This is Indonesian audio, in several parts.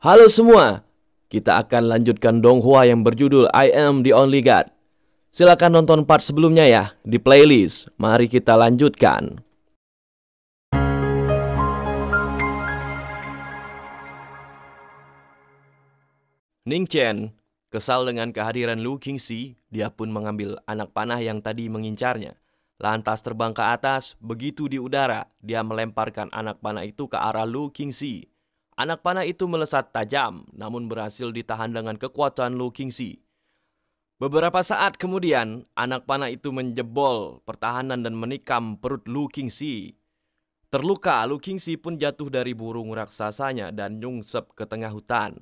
Halo semua, kita akan lanjutkan donghua yang berjudul I Am the Only God. Silakan nonton part sebelumnya ya di playlist. Mari kita lanjutkan. Ning Chen kesal dengan kehadiran Lu Qingxi. Dia pun mengambil anak panah yang tadi mengincarnya. Lantas terbang ke atas. Begitu di udara, dia melemparkan anak panah itu ke arah Lu Qingxi. Anak panah itu melesat tajam, namun berhasil ditahan dengan kekuatan Lu Qingxi. Beberapa saat kemudian, anak panah itu menjebol pertahanan dan menikam perut Lu Qingxi. Terluka, Lu Qingxi pun jatuh dari burung raksasanya dan nyungsep ke tengah hutan.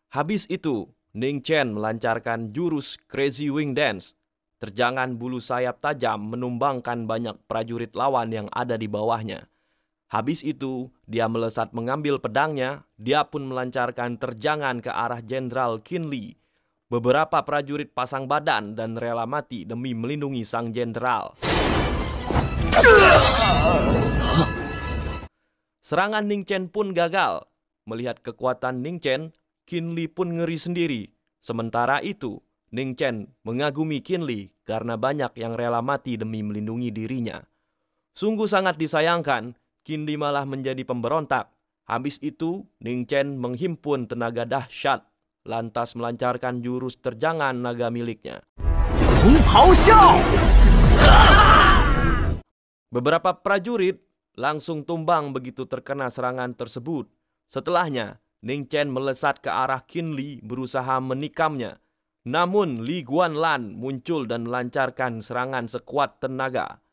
Habis itu, Ning Chen melancarkan jurus Crazy Wing Dance. Terjangan bulu sayap tajam menumbangkan banyak prajurit lawan yang ada di bawahnya. Habis itu, dia melesat mengambil pedangnya. Dia pun melancarkan terjangan ke arah Jenderal Qin Li. Beberapa prajurit pasang badan dan rela mati demi melindungi sang jenderal. Serangan Ning Chen pun gagal. Melihat kekuatan Ning Chen, Qin Li pun ngeri sendiri. Sementara itu, Ning Chen mengagumi Qin Li karena banyak yang rela mati demi melindungi dirinya. Sungguh sangat disayangkan, Qin Li malah menjadi pemberontak. Habis itu, Ning Chen menghimpun tenaga dahsyat, lantas melancarkan jurus terjangan naga miliknya. Beberapa prajurit langsung tumbang begitu terkena serangan tersebut. Setelahnya, Ning Chen melesat ke arah Qin Li berusaha menikamnya. Namun Li Guanlan muncul dan melancarkan serangan sekuat tenaga.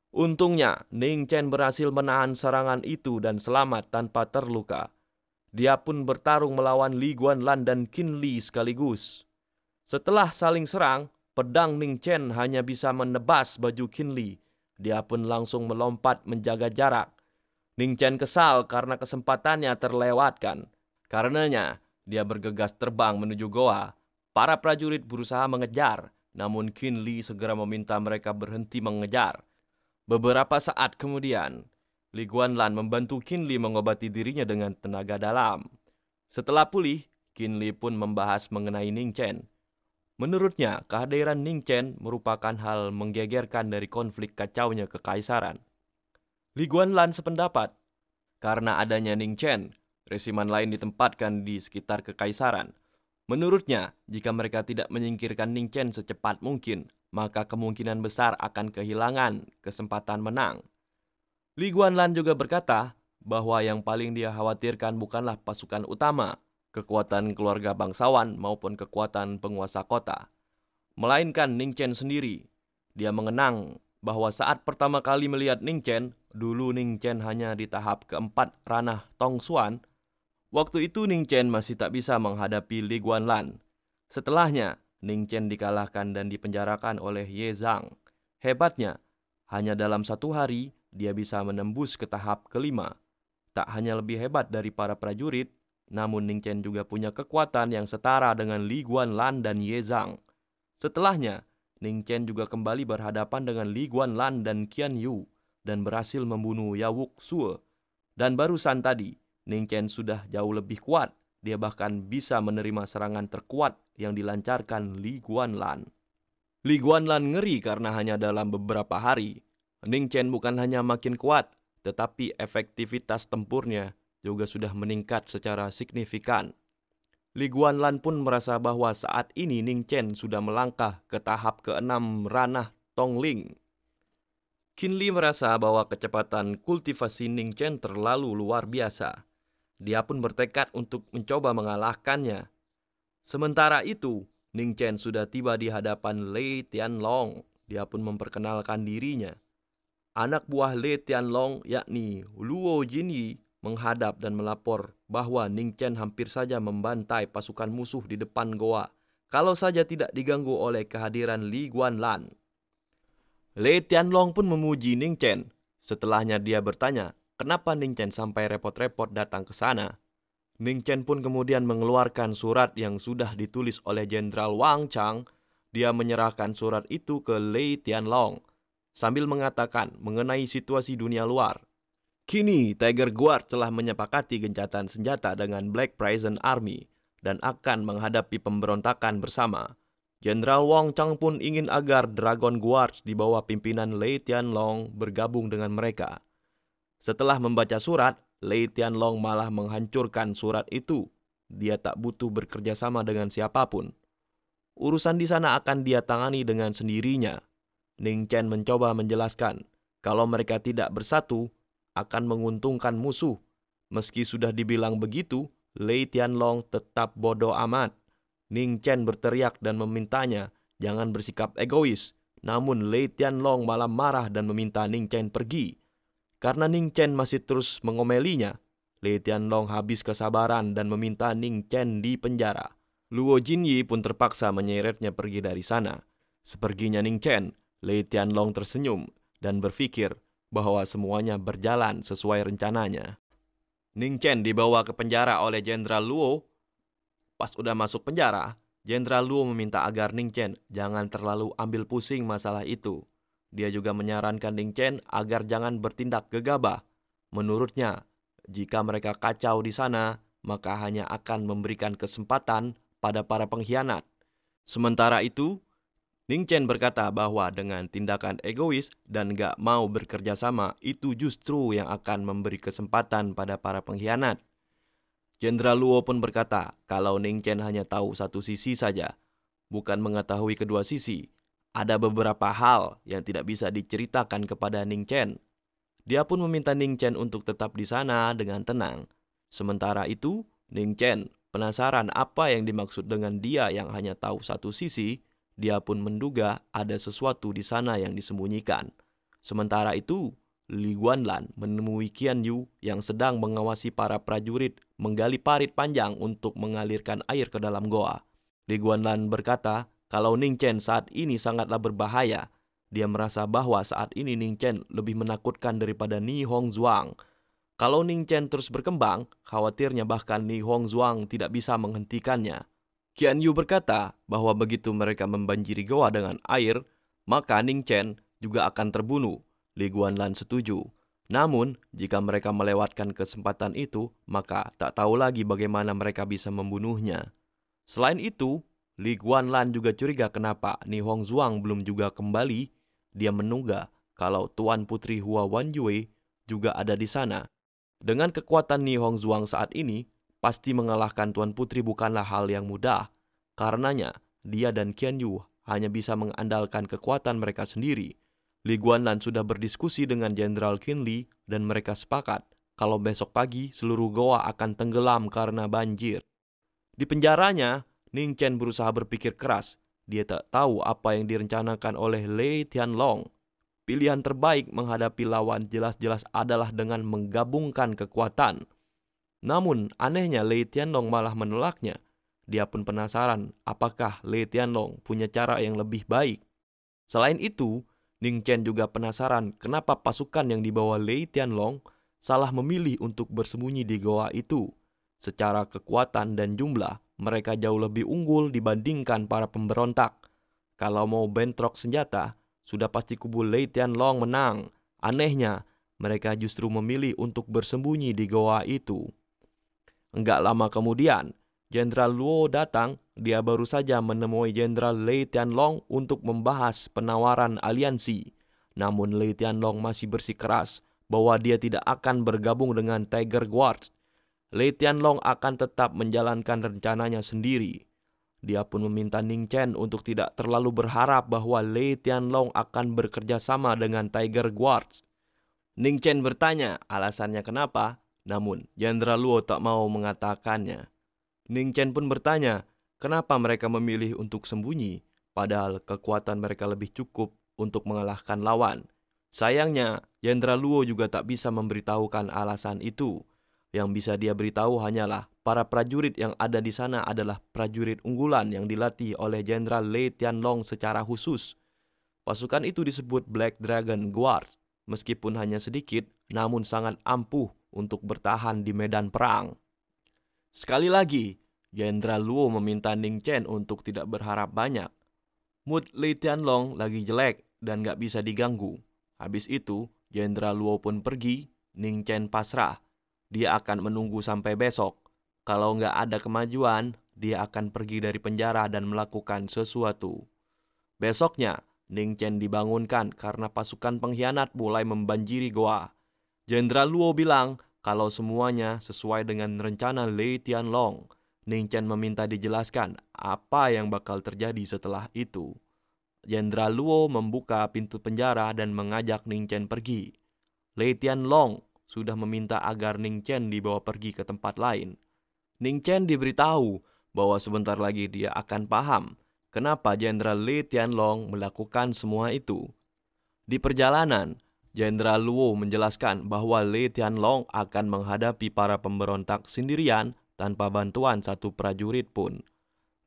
Untungnya, Ning Chen berhasil menahan serangan itu dan selamat tanpa terluka. Dia pun bertarung melawan Li Guanlan dan Qin Li sekaligus. Setelah saling serang, pedang Ning Chen hanya bisa menebas baju Qin Li. Dia pun langsung melompat menjaga jarak. Ning Chen kesal karena kesempatannya terlewatkan. Karenanya, dia bergegas terbang menuju goa. Para prajurit berusaha mengejar, namun Qin Li segera meminta mereka berhenti mengejar. Beberapa saat kemudian, Li Guanlan membantu Qin Li mengobati dirinya dengan tenaga dalam. Setelah pulih, Qin Li pun membahas mengenai Ning Chen. Menurutnya, kehadiran Ning Chen merupakan hal menggegerkan dari konflik kacaunya kekaisaran. Li Guanlan sependapat, karena adanya Ning Chen, resimen lain ditempatkan di sekitar kekaisaran. Menurutnya, jika mereka tidak menyingkirkan Ning Chen secepat mungkin, maka kemungkinan besar akan kehilangan kesempatan menang. Li Guanlan juga berkata bahwa yang paling dia khawatirkan bukanlah pasukan utama, kekuatan keluarga bangsawan maupun kekuatan penguasa kota, melainkan Ning Chen sendiri. Dia mengenang bahwa saat pertama kali melihat Ning Chen, dulu Ning Chen hanya di tahap keempat ranah Tong Xuan. Waktu itu Ning Chen masih tak bisa menghadapi Li Guanlan. Setelahnya, Ning Chen dikalahkan dan dipenjarakan oleh Ye Zhang. Hebatnya, hanya dalam 1 hari, dia bisa menembus ke tahap kelima. Tak hanya lebih hebat dari para prajurit, namun Ning Chen juga punya kekuatan yang setara dengan Li Guanlan dan Ye Zhang. Setelahnya, Ning Chen juga kembali berhadapan dengan Li Guanlan dan Qian Yu dan berhasil membunuh Yawuk Sue. Dan barusan tadi, Ning Chen sudah jauh lebih kuat. Dia bahkan bisa menerima serangan terkuat yang dilancarkan Li Guanlan. Li Guanlan ngeri karena hanya dalam beberapa hari, Ning Chen bukan hanya makin kuat, tetapi efektivitas tempurnya juga sudah meningkat secara signifikan. Li Guanlan pun merasa bahwa saat ini Ning Chen sudah melangkah ke tahap ke-6 ranah Tongling. Qin Li merasa bahwa kecepatan kultivasi Ning Chen terlalu luar biasa. Dia pun bertekad untuk mencoba mengalahkannya. Sementara itu, Ning Chen sudah tiba di hadapan Lei Tianlong. Dia pun memperkenalkan dirinya. Anak buah Lei Tianlong yakni Luo Jinyi menghadap dan melapor bahwa Ning Chen hampir saja membantai pasukan musuh di depan goa kalau saja tidak diganggu oleh kehadiran Li Guanlan. Lei Tianlong pun memuji Ning Chen. Setelahnya dia bertanya, kenapa Ning Chen sampai repot-repot datang ke sana? Ning Chen pun kemudian mengeluarkan surat yang sudah ditulis oleh Jenderal Wang Chang. Dia menyerahkan surat itu ke Lei Tianlong sambil mengatakan mengenai situasi dunia luar. Kini, Tiger Guard telah menyepakati gencatan senjata dengan Black Prison Army dan akan menghadapi pemberontakan bersama. Jenderal Wong Chang pun ingin agar Dragon Guard di bawah pimpinan Lei Tianlong bergabung dengan mereka. Setelah membaca surat, Lei Tianlong malah menghancurkan surat itu. Dia tak butuh bekerja sama dengan siapapun. Urusan di sana akan dia tangani dengan sendirinya. Ning Chen mencoba menjelaskan, kalau mereka tidak bersatu, akan menguntungkan musuh. Meski sudah dibilang begitu, Lei Tianlong tetap bodoh amat. Ning Chen berteriak dan memintanya jangan bersikap egois. Namun Lei Tianlong malah marah dan meminta Ning Chen pergi. Karena Ning Chen masih terus mengomelinya, Lei Tianlong habis kesabaran dan meminta Ning Chen di penjara. Luo Jinyi pun terpaksa menyeretnya pergi dari sana. Seperginya Ning Chen, Lei Tianlong tersenyum dan berpikir bahwa semuanya berjalan sesuai rencananya. Ning Chen dibawa ke penjara oleh Jenderal Luo. Pas udah masuk penjara, Jenderal Luo meminta agar Ning Chen jangan terlalu ambil pusing masalah itu. Dia juga menyarankan Ning Chen agar jangan bertindak gegabah. Menurutnya, jika mereka kacau di sana, maka hanya akan memberikan kesempatan pada para pengkhianat. Sementara itu, Ning Chen berkata bahwa dengan tindakan egois dan gak mau bekerja sama, itu justru yang akan memberi kesempatan pada para pengkhianat. Jenderal Luo pun berkata kalau Ning Chen hanya tahu satu sisi saja, bukan mengetahui kedua sisi. Ada beberapa hal yang tidak bisa diceritakan kepada Ning Chen. Dia pun meminta Ning Chen untuk tetap di sana dengan tenang. Sementara itu, Ning Chen penasaran apa yang dimaksud dengan dia yang hanya tahu satu sisi. Dia pun menduga ada sesuatu di sana yang disembunyikan. Sementara itu, Li Guanlan menemui Qian Yu yang sedang mengawasi para prajurit menggali parit panjang untuk mengalirkan air ke dalam goa. Li Guanlan berkata kalau Ning Chen saat ini sangatlah berbahaya. Dia merasa bahwa saat ini Ning Chen lebih menakutkan daripada Ni Hongzhuang. Kalau Ning Chen terus berkembang, khawatirnya bahkan Ni Hongzhuang tidak bisa menghentikannya. Qian Yu berkata bahwa begitu mereka membanjiri goa dengan air, maka Ning Chen juga akan terbunuh. Li Guanlan setuju. Namun, jika mereka melewatkan kesempatan itu, maka tak tahu lagi bagaimana mereka bisa membunuhnya. Selain itu, Li Guanlan juga curiga kenapa Ni Hongzhuang belum juga kembali. Dia menduga kalau Tuan Putri Hua Wanjue juga ada di sana. Dengan kekuatan Ni Hongzhuang saat ini, pasti mengalahkan Tuan Putri bukanlah hal yang mudah. Karenanya, dia dan Qian Yu hanya bisa mengandalkan kekuatan mereka sendiri. Li Guanlan sudah berdiskusi dengan Jenderal Qin Li dan mereka sepakat kalau besok pagi seluruh goa akan tenggelam karena banjir. Di penjaranya, Ning Chen berusaha berpikir keras. Dia tak tahu apa yang direncanakan oleh Lei Tianlong. Pilihan terbaik menghadapi lawan jelas-jelas adalah dengan menggabungkan kekuatan. Namun, anehnya Lei Tianlong malah menolaknya. Dia pun penasaran apakah Lei Tianlong punya cara yang lebih baik. Selain itu, Ning Chen juga penasaran kenapa pasukan yang dibawa Lei Tianlong salah memilih untuk bersembunyi di goa itu. Secara kekuatan dan jumlah, mereka jauh lebih unggul dibandingkan para pemberontak. Kalau mau bentrok senjata, sudah pasti kubu Lei Tianlong menang. Anehnya, mereka justru memilih untuk bersembunyi di goa itu. Enggak lama kemudian, Jenderal Luo datang. Dia baru saja menemui Jenderal Lei Tianlong untuk membahas penawaran aliansi. Namun Lei Tianlong masih bersikeras bahwa dia tidak akan bergabung dengan Tiger Guard. Lei Tianlong akan tetap menjalankan rencananya sendiri. Dia pun meminta Ning Chen untuk tidak terlalu berharap bahwa Lei Tianlong akan bekerja sama dengan Tiger Guard. Ning Chen bertanya alasannya kenapa, namun Jenderal Luo tak mau mengatakannya. Ning Chen pun bertanya kenapa mereka memilih untuk sembunyi, padahal kekuatan mereka lebih cukup untuk mengalahkan lawan. Sayangnya, Jenderal Luo juga tak bisa memberitahukan alasan itu. Yang bisa dia beritahu hanyalah para prajurit yang ada di sana adalah prajurit unggulan yang dilatih oleh Jenderal Lei Tianlong secara khusus. Pasukan itu disebut Black Dragon Guard. Meskipun hanya sedikit, namun sangat ampuh untuk bertahan di medan perang. Sekali lagi, Jenderal Luo meminta Ning Chen untuk tidak berharap banyak. Mood Lei Tianlong lagi jelek dan gak bisa diganggu. Habis itu, Jenderal Luo pun pergi Ning Chen pasrah. Dia akan menunggu sampai besok. Kalau nggak ada kemajuan, dia akan pergi dari penjara dan melakukan sesuatu. Besoknya, Ning Chen dibangunkan karena pasukan pengkhianat mulai membanjiri goa. Jenderal Luo bilang kalau semuanya sesuai dengan rencana Lei Tianlong. Ning Chen meminta dijelaskan apa yang bakal terjadi setelah itu. Jenderal Luo membuka pintu penjara dan mengajak Ning Chen pergi. Lei Tianlong sudah meminta agar Ning Chen dibawa pergi ke tempat lain. Ning Chen diberitahu bahwa sebentar lagi dia akan paham kenapa Jenderal Lei Tianlong melakukan semua itu. Di perjalanan, Jenderal Luo menjelaskan bahwa Lei Tianlong akan menghadapi para pemberontak sendirian tanpa bantuan satu prajurit pun.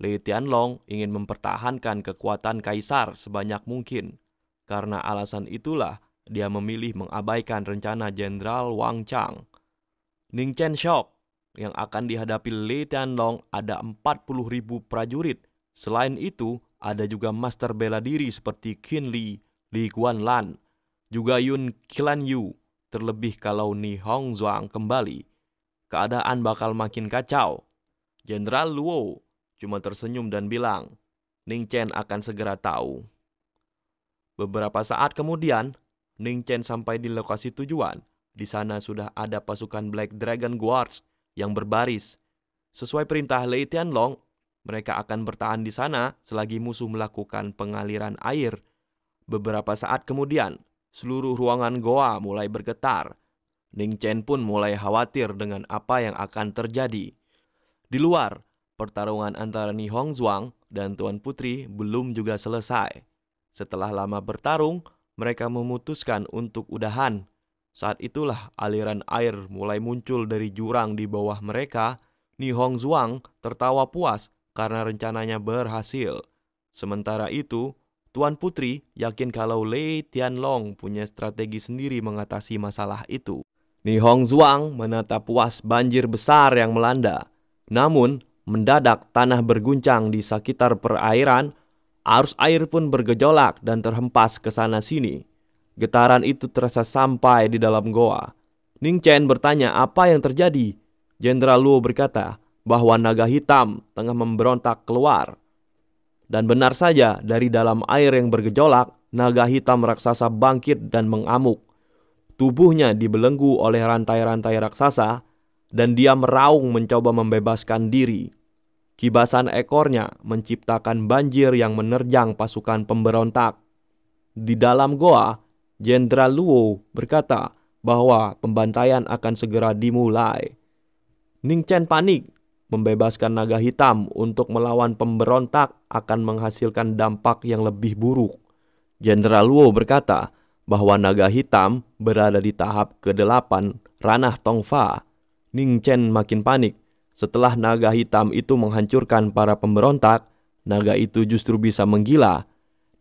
Lei Tianlong ingin mempertahankan kekuatan kaisar sebanyak mungkin. Karena alasan itulah dia memilih mengabaikan rencana Jenderal Wang Chang. Ning Chen shock. Yang akan dihadapi Lei Tianlong ada 40.000 prajurit. Selain itu, ada juga master bela diri seperti Qin Li, Li Guanlan, juga Yun Qianyu. Terlebih kalau Ni Hongzhuang kembali, keadaan bakal makin kacau. Jenderal Luo cuma tersenyum dan bilang, Ning Chen akan segera tahu. Beberapa saat kemudian, Ning Chen sampai di lokasi tujuan. Di sana sudah ada pasukan Black Dragon Guards yang berbaris. Sesuai perintah Lei Tianlong, mereka akan bertahan di sana selagi musuh melakukan pengaliran air. Beberapa saat kemudian, seluruh ruangan goa mulai bergetar. Ning Chen pun mulai khawatir dengan apa yang akan terjadi. Di luar, pertarungan antara Ni Hongzhuang dan Tuan Putri belum juga selesai. Setelah lama bertarung, mereka memutuskan untuk udahan. Saat itulah aliran air mulai muncul dari jurang di bawah mereka. Ni Hongzhuang tertawa puas karena rencananya berhasil. Sementara itu, Tuan Putri yakin kalau Lei Tianlong punya strategi sendiri mengatasi masalah itu. Ni Hongzhuang menatap puas banjir besar yang melanda. Namun, mendadak tanah berguncang di sekitar perairan. Arus air pun bergejolak dan terhempas ke sana-sini. Getaran itu terasa sampai di dalam goa. Ning Chen bertanya apa yang terjadi. Jenderal Luo berkata bahwa naga hitam tengah memberontak keluar. Dan benar saja, dari dalam air yang bergejolak, naga hitam raksasa bangkit dan mengamuk. Tubuhnya dibelenggu oleh rantai-rantai raksasa dan dia meraung mencoba membebaskan diri. Kibasan ekornya menciptakan banjir yang menerjang pasukan pemberontak. Di dalam goa, Jenderal Luo berkata bahwa pembantaian akan segera dimulai. Ning Chen panik. Membebaskan naga hitam untuk melawan pemberontak akan menghasilkan dampak yang lebih buruk. Jenderal Luo berkata bahwa naga hitam berada di tahap ke-8 ranah Tongfa. Ning Chen makin panik. Setelah naga hitam itu menghancurkan para pemberontak, naga itu justru bisa menggila.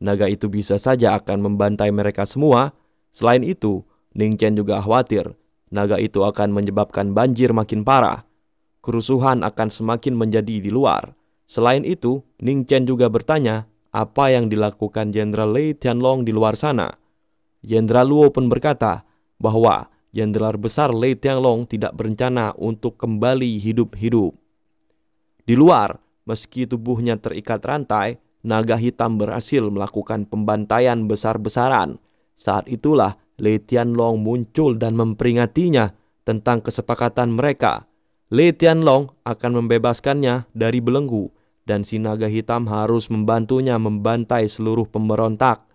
Naga itu bisa saja akan membantai mereka semua. Selain itu, Ning Chen juga khawatir naga itu akan menyebabkan banjir makin parah. Kerusuhan akan semakin menjadi di luar. Selain itu, Ning Chen juga bertanya apa yang dilakukan Jenderal Lei Tianlong di luar sana. Jenderal Luo pun berkata bahwa Jenderal Besar Lei Tianlong tidak berencana untuk kembali hidup-hidup. Di luar, meski tubuhnya terikat rantai, naga hitam berhasil melakukan pembantaian besar-besaran. Saat itulah Lei Tianlong muncul dan memperingatinya tentang kesepakatan mereka. Lei Tianlong akan membebaskannya dari belenggu dan si naga hitam harus membantunya membantai seluruh pemberontak.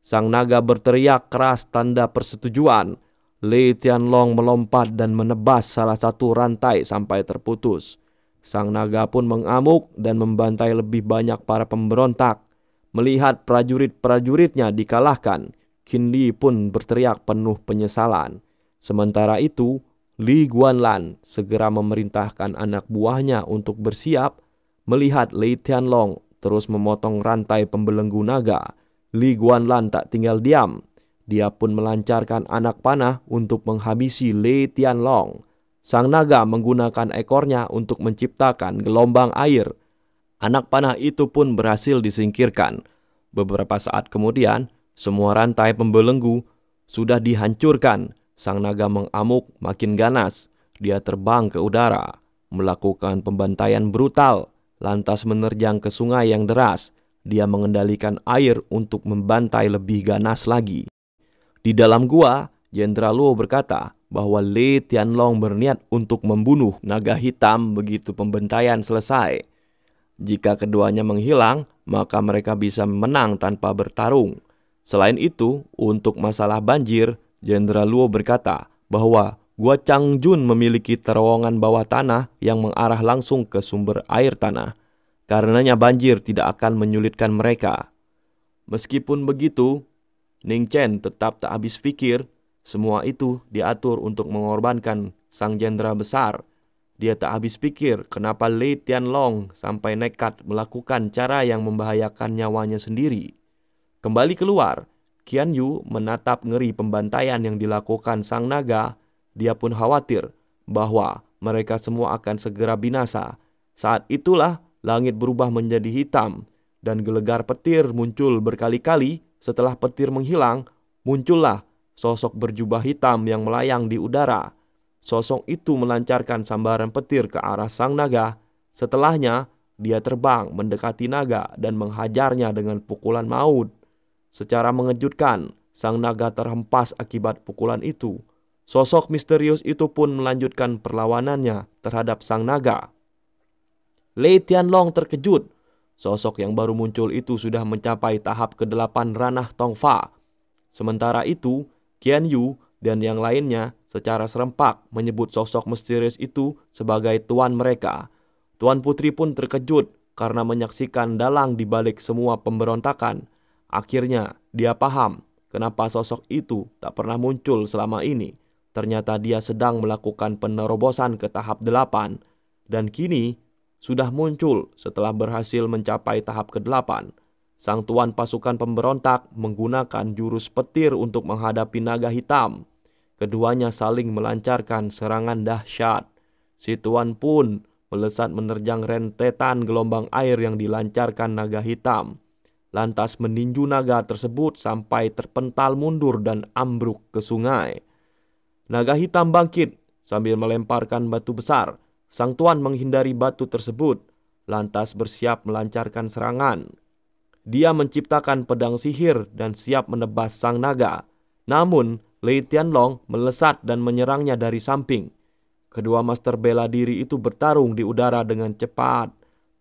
Sang naga berteriak keras tanda persetujuan. Lei Tianlong melompat dan menebas salah satu rantai sampai terputus. Sang naga pun mengamuk dan membantai lebih banyak para pemberontak. Melihat prajurit-prajuritnya dikalahkan, Qin Li pun berteriak penuh penyesalan. Sementara itu, Li Guanlan segera memerintahkan anak buahnya untuk bersiap. Melihat Lei Tianlong terus memotong rantai pembelenggu naga, Li Guanlan tak tinggal diam. Dia pun melancarkan anak panah untuk menghabisi Lei Tianlong. Sang naga menggunakan ekornya untuk menciptakan gelombang air. Anak panah itu pun berhasil disingkirkan. Beberapa saat kemudian, Semua rantai pembelenggu sudah dihancurkan. Sang naga mengamuk makin ganas. Dia terbang ke udara, melakukan pembantaian brutal, lantas menerjang ke sungai yang deras. Dia mengendalikan air untuk membantai lebih ganas lagi. Di dalam gua, Jenderal Luo berkata bahwa Lei Tianlong berniat untuk membunuh naga hitam begitu pembantaian selesai. Jika keduanya menghilang, maka mereka bisa menang tanpa bertarung. Selain itu, untuk masalah banjir, Jenderal Luo berkata bahwa Gua Changjun memiliki terowongan bawah tanah yang mengarah langsung ke sumber air tanah. Karenanya banjir tidak akan menyulitkan mereka. Meskipun begitu, Ning Chen tetap tak habis pikir. Semua itu diatur untuk mengorbankan sang jenderal besar. Dia tak habis pikir kenapa Lei Tianlong sampai nekat melakukan cara yang membahayakan nyawanya sendiri. Kembali keluar, Qian Yu menatap ngeri pembantaian yang dilakukan sang naga. Dia pun khawatir bahwa mereka semua akan segera binasa. Saat itulah langit berubah menjadi hitam dan gelegar petir muncul berkali-kali. Setelah petir menghilang, muncullah sosok berjubah hitam yang melayang di udara. Sosok itu melancarkan sambaran petir ke arah sang naga. Setelahnya, dia terbang mendekati naga dan menghajarnya dengan pukulan maut. Secara mengejutkan, sang naga terhempas akibat pukulan itu. Sosok misterius itu pun melanjutkan perlawanannya terhadap sang naga. Lei Tianlong terkejut. Sosok yang baru muncul itu sudah mencapai tahap ke-8 ranah Tongfa. Sementara itu, Qian Yu dan yang lainnya secara serempak menyebut sosok misterius itu sebagai tuan mereka. Tuan Putri pun terkejut karena menyaksikan dalang di balik semua pemberontakan. Akhirnya dia paham kenapa sosok itu tak pernah muncul selama ini. Ternyata dia sedang melakukan penerobosan ke tahap 8 dan kini sudah muncul setelah berhasil mencapai tahap ke-8. Sang tuan pasukan pemberontak menggunakan jurus petir untuk menghadapi naga hitam. Keduanya saling melancarkan serangan dahsyat. Si tuan pun melesat menerjang rentetan gelombang air yang dilancarkan naga hitam. Lantas meninju naga tersebut sampai terpental mundur dan ambruk ke sungai. Naga hitam bangkit sambil melemparkan batu besar. Sang tuan menghindari batu tersebut, lantas bersiap melancarkan serangan. Dia menciptakan pedang sihir dan siap menebas sang naga. Namun, Lei Tianlong melesat dan menyerangnya dari samping. Kedua master bela diri itu bertarung di udara dengan cepat.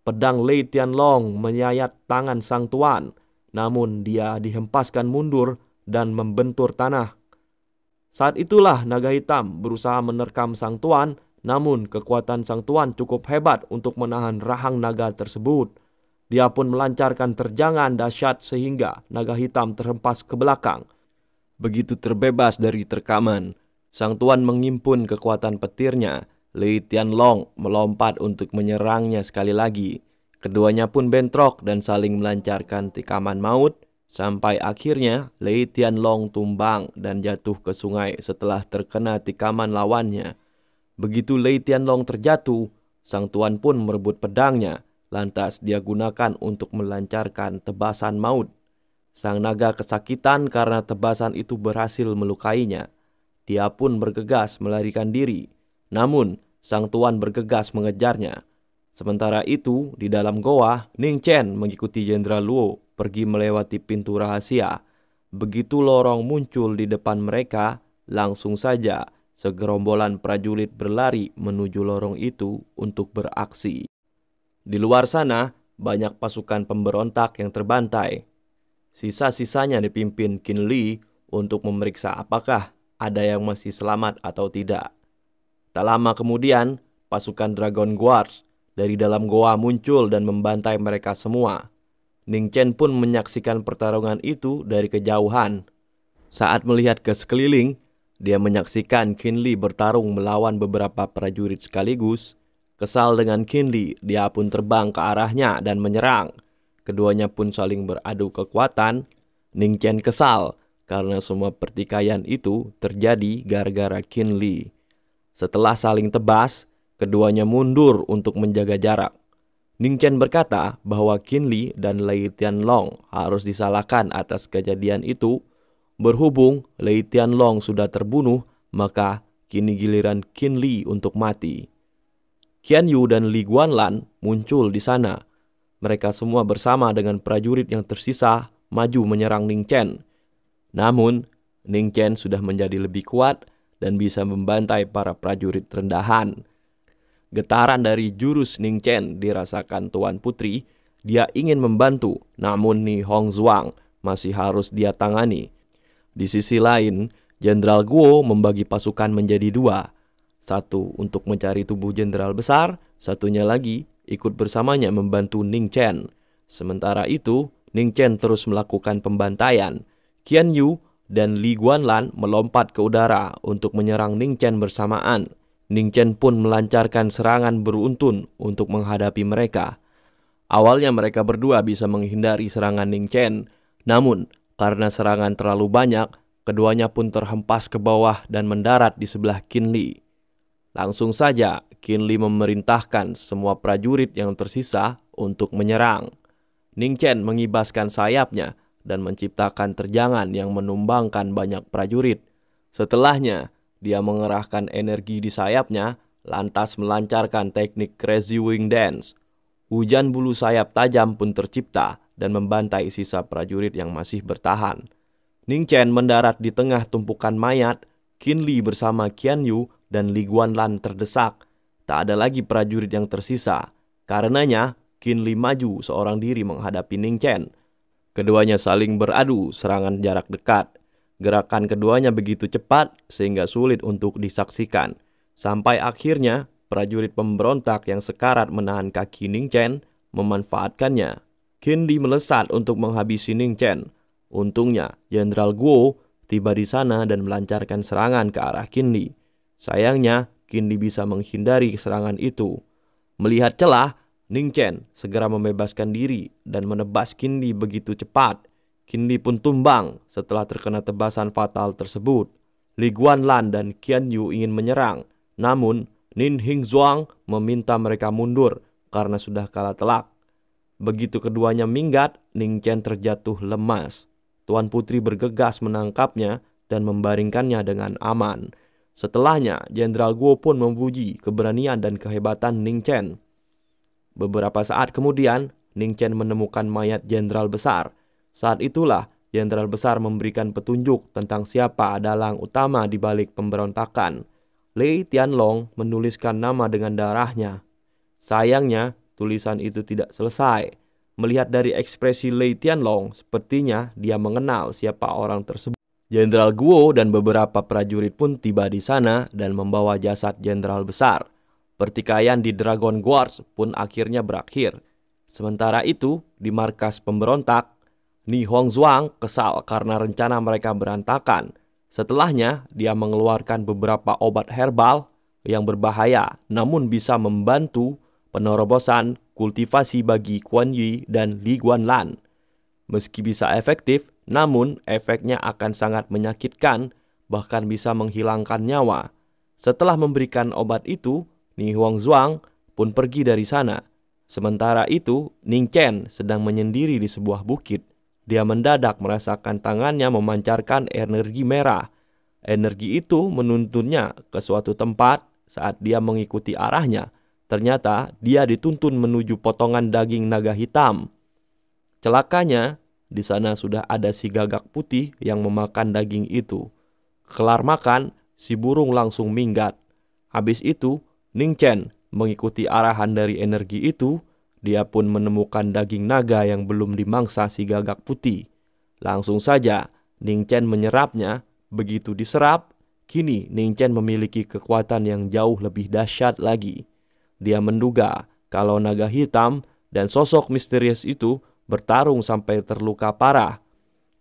Pedang Lei Tianlong menyayat tangan sang tuan, namun dia dihempaskan mundur dan membentur tanah. Saat itulah naga hitam berusaha menerkam sang tuan, namun kekuatan sang tuan cukup hebat untuk menahan rahang naga tersebut. Dia pun melancarkan terjangan dahsyat sehingga naga hitam terhempas ke belakang. Begitu terbebas dari terkaman, sang tuan menghimpun kekuatan petirnya. Lei Tianlong melompat untuk menyerangnya sekali lagi. Keduanya pun bentrok dan saling melancarkan tikaman maut. Sampai akhirnya Lei Tianlong tumbang dan jatuh ke sungai setelah terkena tikaman lawannya. Begitu Lei Tianlong terjatuh, sang tuan pun merebut pedangnya. Lantas dia gunakan untuk melancarkan tebasan maut. Sang naga kesakitan karena tebasan itu berhasil melukainya. Dia pun bergegas melarikan diri. Namun, sang tuan bergegas mengejarnya. Sementara itu, di dalam goa, Ning Chen mengikuti Jenderal Luo pergi melewati pintu rahasia. Begitu lorong muncul di depan mereka, langsung saja segerombolan prajurit berlari menuju lorong itu untuk beraksi. Di luar sana, banyak pasukan pemberontak yang terbantai. Sisa-sisanya dipimpin Qin Li untuk memeriksa apakah ada yang masih selamat atau tidak. Tak lama kemudian, pasukan Dragon Guards dari dalam goa muncul dan membantai mereka semua. Ning Chen pun menyaksikan pertarungan itu dari kejauhan. Saat melihat ke sekeliling, dia menyaksikan Qin Li bertarung melawan beberapa prajurit sekaligus. Kesal dengan Qin Li, dia pun terbang ke arahnya dan menyerang. Keduanya pun saling beradu kekuatan. Ning Chen kesal karena semua pertikaian itu terjadi gara-gara Qin Li. Setelah saling tebas, keduanya mundur untuk menjaga jarak. Ning Chen berkata bahwa Qin Li dan Lei Tianlong harus disalahkan atas kejadian itu. Berhubung Lei Tianlong sudah terbunuh, maka kini giliran Qin Li untuk mati. Qian Yu dan Li Guanlan muncul di sana. Mereka semua bersama dengan prajurit yang tersisa maju menyerang Ning Chen. Namun, Ning Chen sudah menjadi lebih kuat dan bisa membantai para prajurit rendahan. Getaran dari jurus Ning Chen dirasakan Tuan Putri. Dia ingin membantu, namun Ni Hongzhuang masih harus dia tangani. Di sisi lain, Jenderal Guo membagi pasukan menjadi dua. Satu untuk mencari tubuh jenderal besar, satunya lagi ikut bersamanya membantu Ning Chen. Sementara itu, Ning Chen terus melakukan pembantaian. Qian Yu dan Li Guanlan melompat ke udara untuk menyerang Ning Chen bersamaan. Ning Chen pun melancarkan serangan beruntun untuk menghadapi mereka. Awalnya mereka berdua bisa menghindari serangan Ning Chen, namun karena serangan terlalu banyak, keduanya pun terhempas ke bawah dan mendarat di sebelah Qin Li. Langsung saja, Qin Li memerintahkan semua prajurit yang tersisa untuk menyerang. Ning Chen mengibaskan sayapnya dan menciptakan terjangan yang menumbangkan banyak prajurit. Setelahnya, dia mengerahkan energi di sayapnya, lantas melancarkan teknik Crazy Wing Dance. Hujan bulu sayap tajam pun tercipta dan membantai sisa prajurit yang masih bertahan. Ning Chen mendarat di tengah tumpukan mayat. Qin Li bersama Qian Yu dan Li Guanlan terdesak. Tak ada lagi prajurit yang tersisa. Karenanya, Qin Li maju seorang diri menghadapi Ning Chen. Keduanya saling beradu serangan jarak dekat. Gerakan keduanya begitu cepat sehingga sulit untuk disaksikan. Sampai akhirnya, prajurit pemberontak yang sekarat menahan kaki Ning Chen memanfaatkannya. Qin Li melesat untuk menghabisi Ning Chen. Untungnya, Jenderal Guo tiba di sana dan melancarkan serangan ke arah Qin Li. Sayangnya, Qin Li bisa menghindari serangan itu. Melihat celah, Ning Chen segera membebaskan diri dan menebas Qin Li begitu cepat. Qin Li pun tumbang setelah terkena tebasan fatal tersebut. Li Guanlan dan Qian Yu ingin menyerang, namun Nin Hongzhuang meminta mereka mundur karena sudah kalah telak. Begitu keduanya minggat, Ning Chen terjatuh lemas. Tuan Putri bergegas menangkapnya dan membaringkannya dengan aman. Setelahnya, Jenderal Guo pun memuji keberanian dan kehebatan Ning Chen. Beberapa saat kemudian, Ning Chen menemukan mayat jenderal besar. Saat itulah, jenderal besar memberikan petunjuk tentang siapa dalang utama di balik pemberontakan. Lei Tianlong menuliskan nama dengan darahnya. Sayangnya, tulisan itu tidak selesai. Melihat dari ekspresi Lei Tianlong, sepertinya dia mengenal siapa orang tersebut. Jenderal Guo dan beberapa prajurit pun tiba di sana dan membawa jasad jenderal besar. Pertikaian di Dragon Guards pun akhirnya berakhir. Sementara itu, di markas pemberontak, Ni Hongzhuang kesal karena rencana mereka berantakan. Setelahnya, dia mengeluarkan beberapa obat herbal yang berbahaya namun bisa membantu penerobosan kultivasi bagi Quan Yi dan Li Guanlan. Meski bisa efektif, namun efeknya akan sangat menyakitkan, bahkan bisa menghilangkan nyawa. Setelah memberikan obat itu, Ni Hongzhuang pun pergi dari sana. Sementara itu, Ning Chen sedang menyendiri di sebuah bukit. Dia mendadak merasakan tangannya memancarkan energi merah. Energi itu menuntunnya ke suatu tempat. Saat dia mengikuti arahnya, ternyata dia dituntun menuju potongan daging naga hitam. Celakanya, di sana sudah ada si gagak putih yang memakan daging itu. Kelar makan, si burung langsung minggat. Habis itu, Ning Chen mengikuti arahan dari energi itu. Dia pun menemukan daging naga yang belum dimangsa si gagak putih. Langsung saja, Ning Chen menyerapnya. Begitu diserap, kini Ning Chen memiliki kekuatan yang jauh lebih dahsyat lagi. Dia menduga kalau naga hitam dan sosok misterius itu bertarung sampai terluka parah.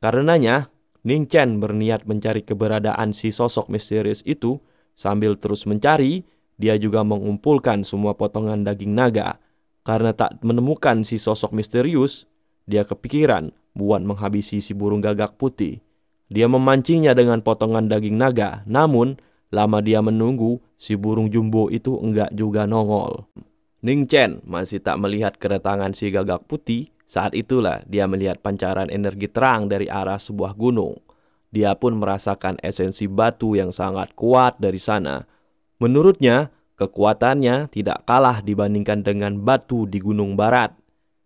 Karenanya, Ning Chen berniat mencari keberadaan si sosok misterius itu. Sambil terus mencari, dia juga mengumpulkan semua potongan daging naga. Karena tak menemukan si sosok misterius, dia kepikiran buat menghabisi si burung gagak putih. Dia memancingnya dengan potongan daging naga, namun lama dia menunggu, si burung jumbo itu enggak juga nongol. Ning Chen masih tak melihat kedatangan si gagak putih. Saat itulah dia melihat pancaran energi terang dari arah sebuah gunung. Dia pun merasakan esensi batu yang sangat kuat dari sana. Menurutnya, kekuatannya tidak kalah dibandingkan dengan batu di Gunung Barat.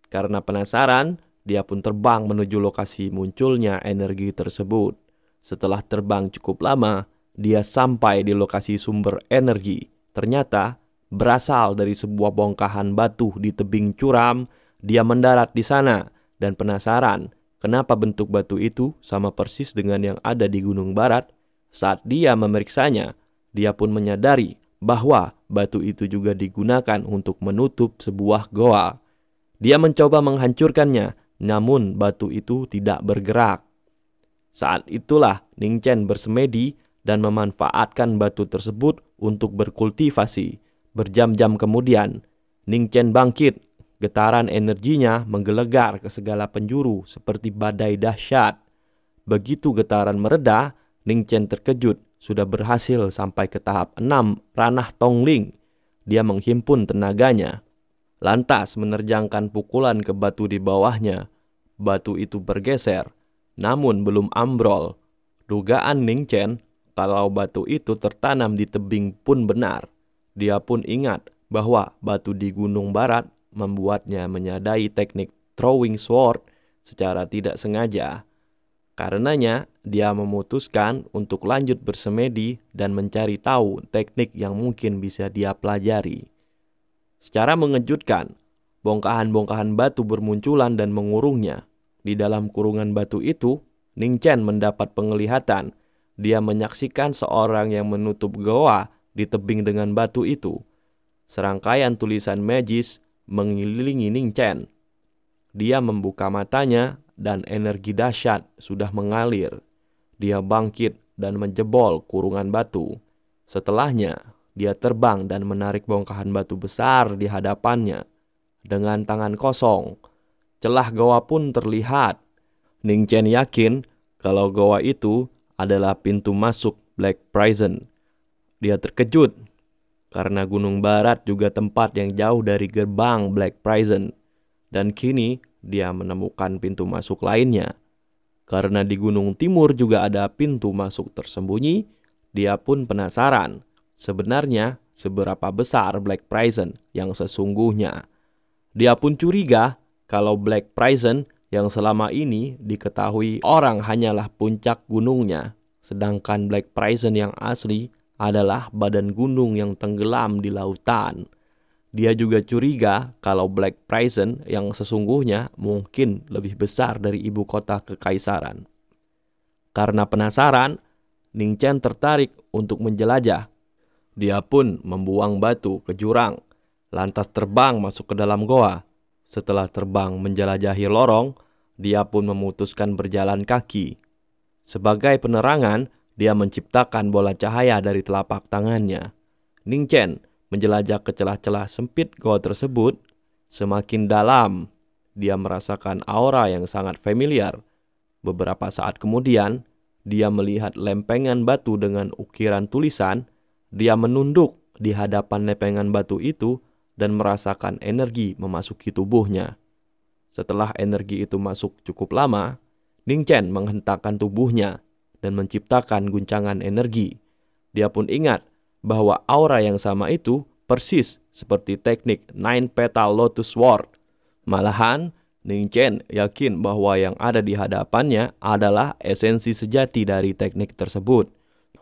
Karena penasaran, dia pun terbang menuju lokasi munculnya energi tersebut. Setelah terbang cukup lama, dia sampai di lokasi sumber energi. Ternyata berasal dari sebuah bongkahan batu di tebing curam. Dia mendarat di sana dan penasaran kenapa bentuk batu itu sama persis dengan yang ada di Gunung Barat. Saat dia memeriksanya, dia pun menyadari bahwa batu itu juga digunakan untuk menutup sebuah goa. Dia mencoba menghancurkannya, namun batu itu tidak bergerak. Saat itulah Ning Chen bersemedi dan memanfaatkan batu tersebut untuk berkultivasi. Berjam-jam kemudian, Ning Chen bangkit. Getaran energinya menggelegar ke segala penjuru seperti badai dahsyat. Begitu getaran mereda, Ning Chen terkejut sudah berhasil sampai ke tahap 6 ranah Tongling. Dia menghimpun tenaganya, lantas menerjangkan pukulan ke batu di bawahnya. Batu itu bergeser, namun belum ambrol. Dugaan Ning Chen kalau batu itu tertanam di tebing pun benar. Dia pun ingat bahwa batu di Gunung Barat membuatnya menyadari teknik throwing sword secara tidak sengaja. Karenanya, dia memutuskan untuk lanjut bersemedi dan mencari tahu teknik yang mungkin bisa dia pelajari. Secara mengejutkan, bongkahan-bongkahan batu bermunculan dan mengurungnya. Di dalam kurungan batu itu, Ning Chen mendapat penglihatan. Dia menyaksikan seorang yang menutup goa di tebing dengan batu itu. Serangkaian tulisan magis mengelilingi Ning Chen. Dia membuka matanya dan energi dahsyat sudah mengalir. Dia bangkit dan menjebol kurungan batu. Setelahnya, dia terbang dan menarik bongkahan batu besar di hadapannya. Dengan tangan kosong, celah goa pun terlihat. Ning Chen yakin kalau goa itu adalah pintu masuk Black Prison. Dia terkejut karena Gunung Barat juga tempat yang jauh dari gerbang Black Prison. Dan kini dia menemukan pintu masuk lainnya. Karena di Gunung Timur juga ada pintu masuk tersembunyi, dia pun penasaran sebenarnya seberapa besar Black Prison yang sesungguhnya. Dia pun curiga kalau Black Prison yang selama ini diketahui orang hanyalah puncak gunungnya, sedangkan Black Prison yang asli adalah badan gunung yang tenggelam di lautan. Dia juga curiga kalau Black Prison yang sesungguhnya mungkin lebih besar dari ibu kota kekaisaran. Karena penasaran, Ning Chen tertarik untuk menjelajah. Dia pun membuang batu ke jurang, lantas terbang masuk ke dalam goa. Setelah terbang menjelajahi lorong, dia pun memutuskan berjalan kaki. Sebagai penerangan, dia menciptakan bola cahaya dari telapak tangannya. Ning Chen menjelajah ke celah-celah sempit goa tersebut. Semakin dalam, dia merasakan aura yang sangat familiar. Beberapa saat kemudian, dia melihat lempengan batu dengan ukiran tulisan. Dia menunduk di hadapan lempengan batu itu dan merasakan energi memasuki tubuhnya. Setelah energi itu masuk cukup lama, Ning Chen menghentakkan tubuhnya dan menciptakan guncangan energi. Dia pun ingat bahwa aura yang sama itu persis seperti teknik Nine Petal Lotus Sword. Malahan, Ning Chen yakin bahwa yang ada di hadapannya adalah esensi sejati dari teknik tersebut.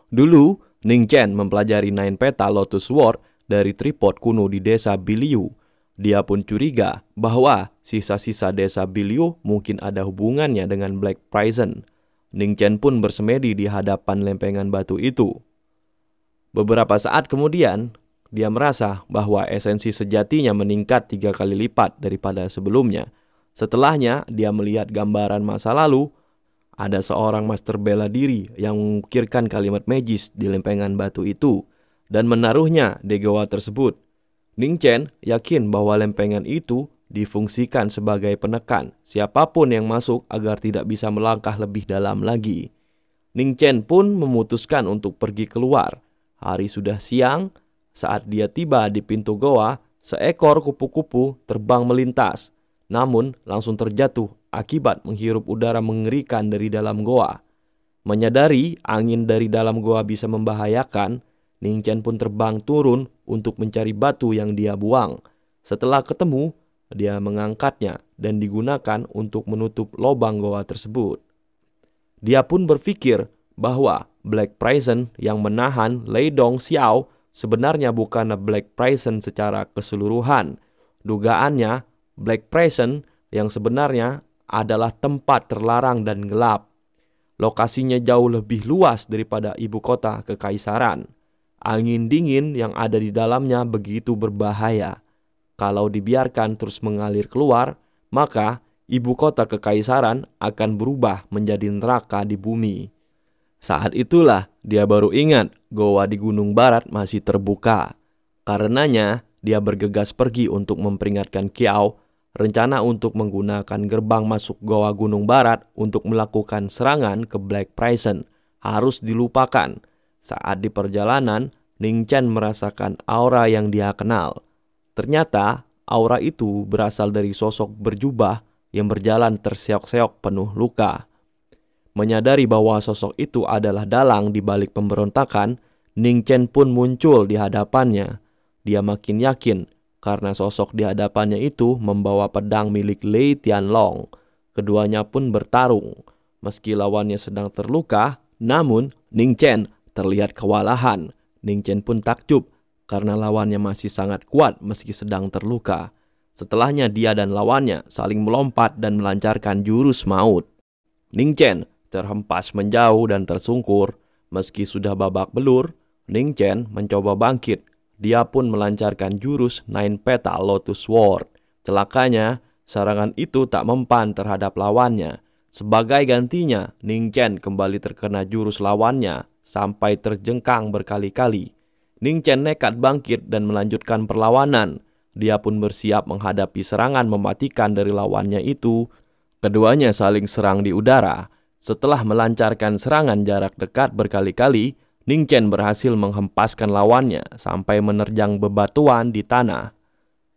Dulu, Ning Chen mempelajari Nine Petal Lotus Sword dari tripod kuno di desa Biliu. Dia pun curiga bahwa sisa-sisa desa Biliu mungkin ada hubungannya dengan Black Prison. Ning Chen pun bersemedi di hadapan lempengan batu itu. Beberapa saat kemudian, dia merasa bahwa esensi sejatinya meningkat 3 kali lipat daripada sebelumnya. Setelahnya, dia melihat gambaran masa lalu. Ada seorang master bela diri yang mengukirkan kalimat magis di lempengan batu itu dan menaruhnya di goa tersebut. Ning Chen yakin bahwa lempengan itu difungsikan sebagai penekan siapapun yang masuk agar tidak bisa melangkah lebih dalam lagi. Ning Chen pun memutuskan untuk pergi keluar. Hari sudah siang. Saat dia tiba di pintu goa, Seekor kupu-kupu terbang melintas, namun langsung terjatuh akibat menghirup udara mengerikan dari dalam goa. Menyadari angin dari dalam goa bisa membahayakan, Ning Chen pun terbang turun untuk mencari batu yang dia buang. Setelah ketemu, dia mengangkatnya dan digunakan untuk menutup lubang goa tersebut. Dia pun berpikir bahwa Black Prison yang menahan Lei Dong Xiao sebenarnya bukan Black Prison secara keseluruhan. Dugaannya, Black Prison yang sebenarnya adalah tempat terlarang dan gelap. Lokasinya jauh lebih luas daripada ibu kota kekaisaran. Angin dingin yang ada di dalamnya begitu berbahaya. Kalau dibiarkan terus mengalir keluar, maka ibu kota kekaisaran akan berubah menjadi neraka di bumi. Saat itulah dia baru ingat goa di Gunung Barat masih terbuka. Karenanya dia bergegas pergi untuk memperingatkan Kiao rencana untuk menggunakan gerbang masuk goa Gunung Barat untuk melakukan serangan ke Black Prison harus dilupakan. Saat di perjalanan, Ning Chen merasakan aura yang dia kenal. Ternyata aura itu berasal dari sosok berjubah yang berjalan terseok-seok penuh luka. Menyadari bahwa sosok itu adalah dalang di balik pemberontakan, Ning Chen pun muncul di hadapannya. Dia makin yakin karena sosok di hadapannya itu membawa pedang milik Lei Tianlong. Keduanya pun bertarung. Meski lawannya sedang terluka, namun Ning Chen terlihat kewalahan. Ning Chen pun takjub karena lawannya masih sangat kuat meski sedang terluka. Setelahnya dia dan lawannya saling melompat dan melancarkan jurus maut. Ning Chen terhempas menjauh dan tersungkur. Meski sudah babak belur, Ning Chen mencoba bangkit. Dia pun melancarkan jurus Nine Petal Lotus Sword. Celakanya, serangan itu tak mempan terhadap lawannya. Sebagai gantinya, Ning Chen kembali terkena jurus lawannya sampai terjengkang berkali-kali. Ning Chen nekat bangkit dan melanjutkan perlawanan. Dia pun bersiap menghadapi serangan mematikan dari lawannya itu. Keduanya saling serang di udara. Setelah melancarkan serangan jarak dekat berkali-kali, Ning Chen berhasil menghempaskan lawannya sampai menerjang bebatuan di tanah.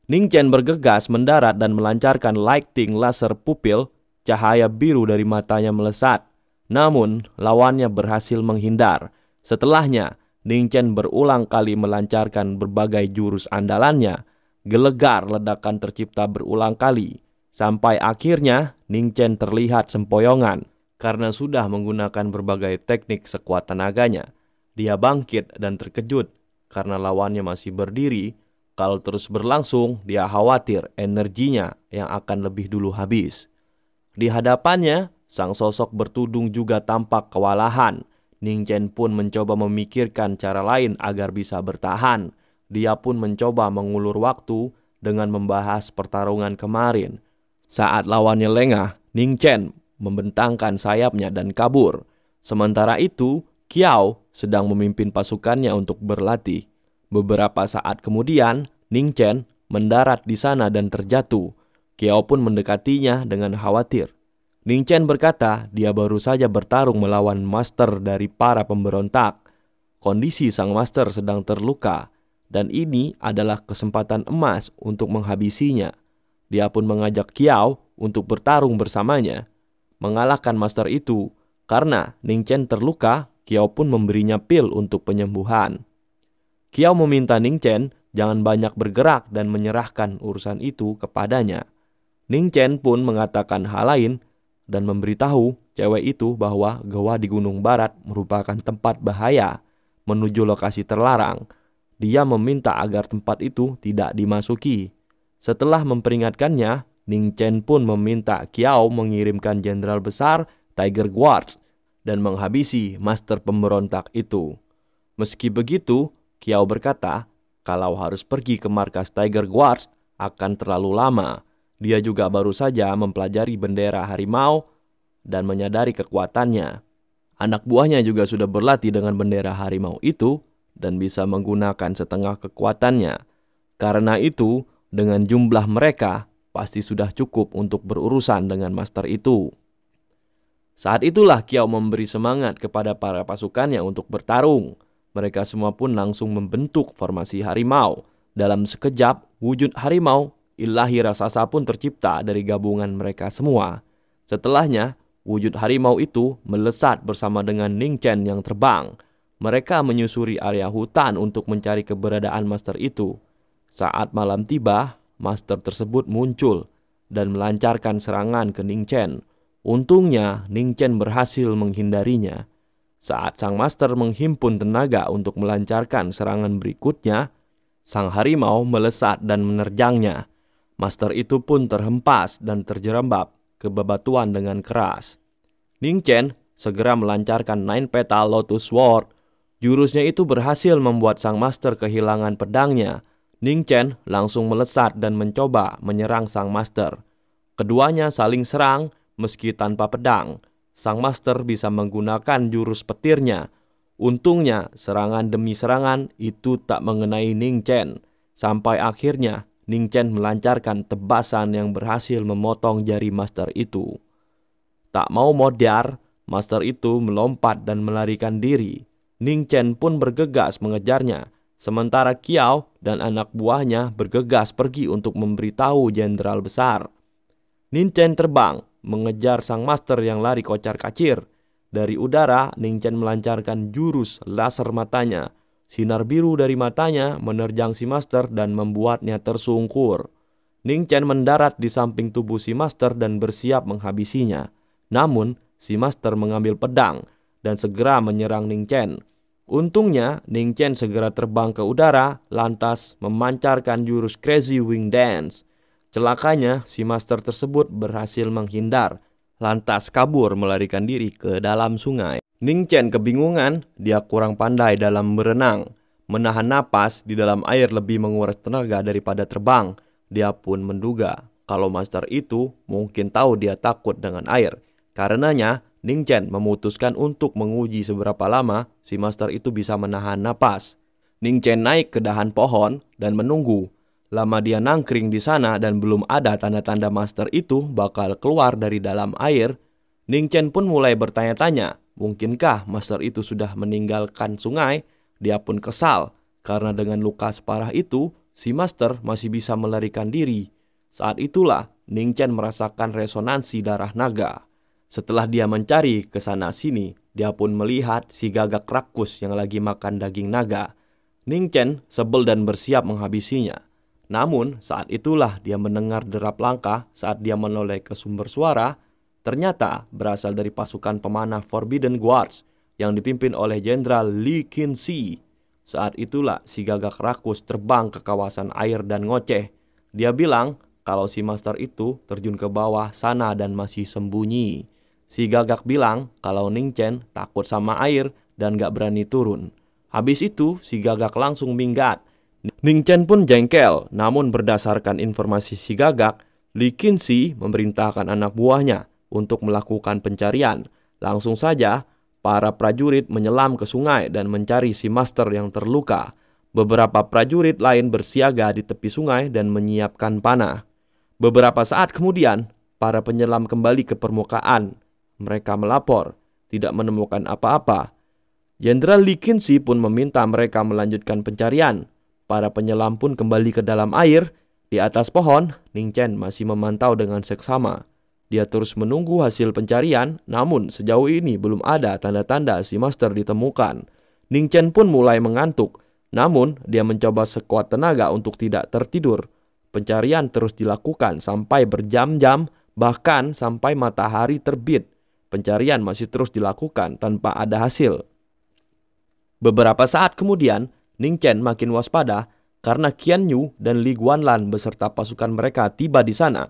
Ning Chen bergegas mendarat dan melancarkan lightning laser pupil, cahaya biru dari matanya melesat. Namun, lawannya berhasil menghindar. Setelahnya, Ning Chen berulang kali melancarkan berbagai jurus andalannya. Gelegar ledakan tercipta berulang kali. Sampai akhirnya, Ning Chen terlihat sempoyongan karena sudah menggunakan berbagai teknik sekuat tenaganya. Dia bangkit dan terkejut karena lawannya masih berdiri. Kalau terus berlangsung, dia khawatir energinya yang akan lebih dulu habis. Di hadapannya, sang sosok bertudung juga tampak kewalahan. Ning Chen pun mencoba memikirkan cara lain agar bisa bertahan. Dia pun mencoba mengulur waktu dengan membahas pertarungan kemarin. Saat lawannya lengah, Ning Chen membentangkan sayapnya dan kabur. Sementara itu, Kiao sedang memimpin pasukannya untuk berlatih. Beberapa saat kemudian, Ning Chen mendarat di sana dan terjatuh. Kiao pun mendekatinya dengan khawatir. Ning Chen berkata dia baru saja bertarung melawan master dari para pemberontak. Kondisi sang master sedang terluka, dan ini adalah kesempatan emas untuk menghabisinya. Dia pun mengajak Kiao untuk bertarung bersamanya. Mengalahkan master itu, karena Ning Chen terluka, Kiao pun memberinya pil untuk penyembuhan. Kiao meminta Ning Chen jangan banyak bergerak dan menyerahkan urusan itu kepadanya. Ning Chen pun mengatakan hal lain dan memberitahu cewek itu bahwa goa di Gunung Barat merupakan tempat bahaya menuju lokasi terlarang. Dia meminta agar tempat itu tidak dimasuki. Setelah memperingatkannya, Ning Chen pun meminta Kiao mengirimkan jenderal besar Tiger Guards dan menghabisi master pemberontak itu. Meski begitu, Kiao berkata kalau harus pergi ke markas Tiger Guards akan terlalu lama. Dia juga baru saja mempelajari bendera harimau dan menyadari kekuatannya. Anak buahnya juga sudah berlatih dengan bendera harimau itu dan bisa menggunakan setengah kekuatannya. Karena itu, dengan jumlah mereka pasti sudah cukup untuk berurusan dengan master itu. Saat itulah Kiao memberi semangat kepada para pasukannya untuk bertarung. Mereka semua pun langsung membentuk formasi harimau. Dalam sekejap, wujud harimau ilahi raksasa pun tercipta dari gabungan mereka semua. Setelahnya, wujud harimau itu melesat bersama dengan Ning Chen yang terbang. Mereka menyusuri area hutan untuk mencari keberadaan master itu. Saat malam tiba, master tersebut muncul dan melancarkan serangan ke Ning Chen. Untungnya, Ning Chen berhasil menghindarinya. Saat sang master menghimpun tenaga untuk melancarkan serangan berikutnya, sang harimau melesat dan menerjangnya. Master itu pun terhempas dan terjerembab ke bebatuan dengan keras. Ning Chen segera melancarkan Nine Petal Lotus Sword. Jurusnya itu berhasil membuat sang master kehilangan pedangnya. Ning Chen langsung melesat dan mencoba menyerang sang master. Keduanya saling serang meski tanpa pedang. Sang master bisa menggunakan jurus petirnya. Untungnya serangan demi serangan itu tak mengenai Ning Chen. Sampai akhirnya Ning Chen melancarkan tebasan yang berhasil memotong jari master itu. Tak mau modar, master itu melompat dan melarikan diri. Ning Chen pun bergegas mengejarnya. Sementara Kiao dan anak buahnya bergegas pergi untuk memberitahu jenderal besar. Ning Chen terbang mengejar sang master yang lari kocar-kacir. Dari udara, Ning Chen melancarkan jurus laser matanya. Sinar biru dari matanya menerjang si master dan membuatnya tersungkur. Ning Chen mendarat di samping tubuh si master dan bersiap menghabisinya. Namun, si master mengambil pedang dan segera menyerang Ning Chen. Untungnya, Ning Chen segera terbang ke udara, lantas memancarkan jurus Crazy Wing Dance. Celakanya, si master tersebut berhasil menghindar, lantas kabur melarikan diri ke dalam sungai. Ning Chen kebingungan, dia kurang pandai dalam berenang. Menahan napas di dalam air lebih menguras tenaga daripada terbang. Dia pun menduga kalau master itu mungkin tahu dia takut dengan air. Karenanya, Ning Chen memutuskan untuk menguji seberapa lama si master itu bisa menahan napas. Ning Chen naik ke dahan pohon dan menunggu. Lama dia nangkring di sana dan belum ada tanda-tanda master itu bakal keluar dari dalam air, Ning Chen pun mulai bertanya-tanya, mungkinkah master itu sudah meninggalkan sungai? Dia pun kesal, karena dengan luka separah itu, si master masih bisa melarikan diri. Saat itulah, Ning Chen merasakan resonansi darah naga. Setelah dia mencari ke sana sini, dia pun melihat si gagak rakus yang lagi makan daging naga. Ning Chen sebel dan bersiap menghabisinya. Namun, saat itulah dia mendengar derap langkah saat dia menoleh ke sumber suara. Ternyata berasal dari pasukan pemanah Forbidden Guards yang dipimpin oleh Jenderal Li Qinzi. Saat itulah si gagak rakus terbang ke kawasan air dan ngoceh. Dia bilang kalau si master itu terjun ke bawah sana dan masih sembunyi. Si gagak bilang kalau Ning Chen takut sama air dan gak berani turun. Habis itu si gagak langsung minggat. Ning Chen pun jengkel, namun berdasarkan informasi si gagak, Li Qinzi memerintahkan anak buahnya untuk melakukan pencarian. Langsung saja, para prajurit menyelam ke sungai dan mencari si master yang terluka. Beberapa prajurit lain bersiaga di tepi sungai dan menyiapkan panah. Beberapa saat kemudian, para penyelam kembali ke permukaan. Mereka melapor, tidak menemukan apa-apa. Jenderal Li Qinzi pun meminta mereka melanjutkan pencarian. Para penyelam pun kembali ke dalam air. Di atas pohon, Ning Chen masih memantau dengan seksama. Dia terus menunggu hasil pencarian, namun sejauh ini belum ada tanda-tanda si master ditemukan. Ning Chen pun mulai mengantuk, namun dia mencoba sekuat tenaga untuk tidak tertidur. Pencarian terus dilakukan sampai berjam-jam, bahkan sampai matahari terbit. Pencarian masih terus dilakukan tanpa ada hasil. Beberapa saat kemudian, Ning Chen makin waspada karena Qian Yu dan Li Guanlan beserta pasukan mereka tiba di sana.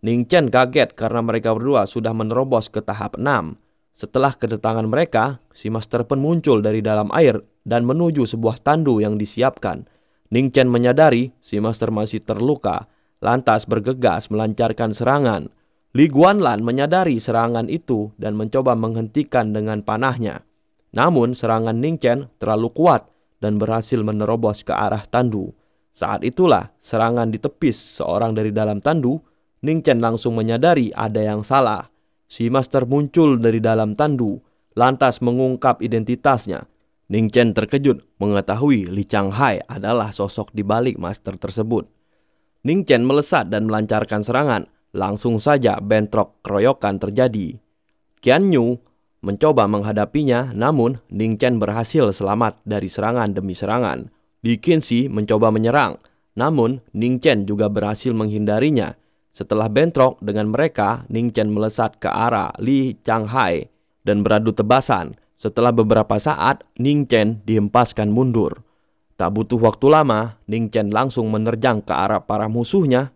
Ning Chen kaget karena mereka berdua sudah menerobos ke tahap 6. Setelah kedatangan mereka, si master pun muncul dari dalam air dan menuju sebuah tandu yang disiapkan. Ning Chen menyadari si master masih terluka, lantas bergegas melancarkan serangan. Li Guanlan menyadari serangan itu dan mencoba menghentikan dengan panahnya. Namun serangan Ning Chen terlalu kuat dan berhasil menerobos ke arah tandu. Saat itulah serangan ditepis seorang dari dalam tandu. Ning Chen langsung menyadari ada yang salah. Si master muncul dari dalam tandu, lantas mengungkap identitasnya. Ning Chen terkejut mengetahui Li Changhai adalah sosok di balik master tersebut. Ning Chen melesat dan melancarkan serangan. Langsung saja bentrok keroyokan terjadi. Qian Yu mencoba menghadapinya, namun Ning Chen berhasil selamat dari serangan demi serangan. Li Qinxi mencoba menyerang, namun Ning Chen juga berhasil menghindarinya. Setelah bentrok dengan mereka, Ning Chen melesat ke arah Li Changhai dan beradu tebasan. Setelah beberapa saat, Ning Chen dihempaskan mundur. Tak butuh waktu lama, Ning Chen langsung menerjang ke arah para musuhnya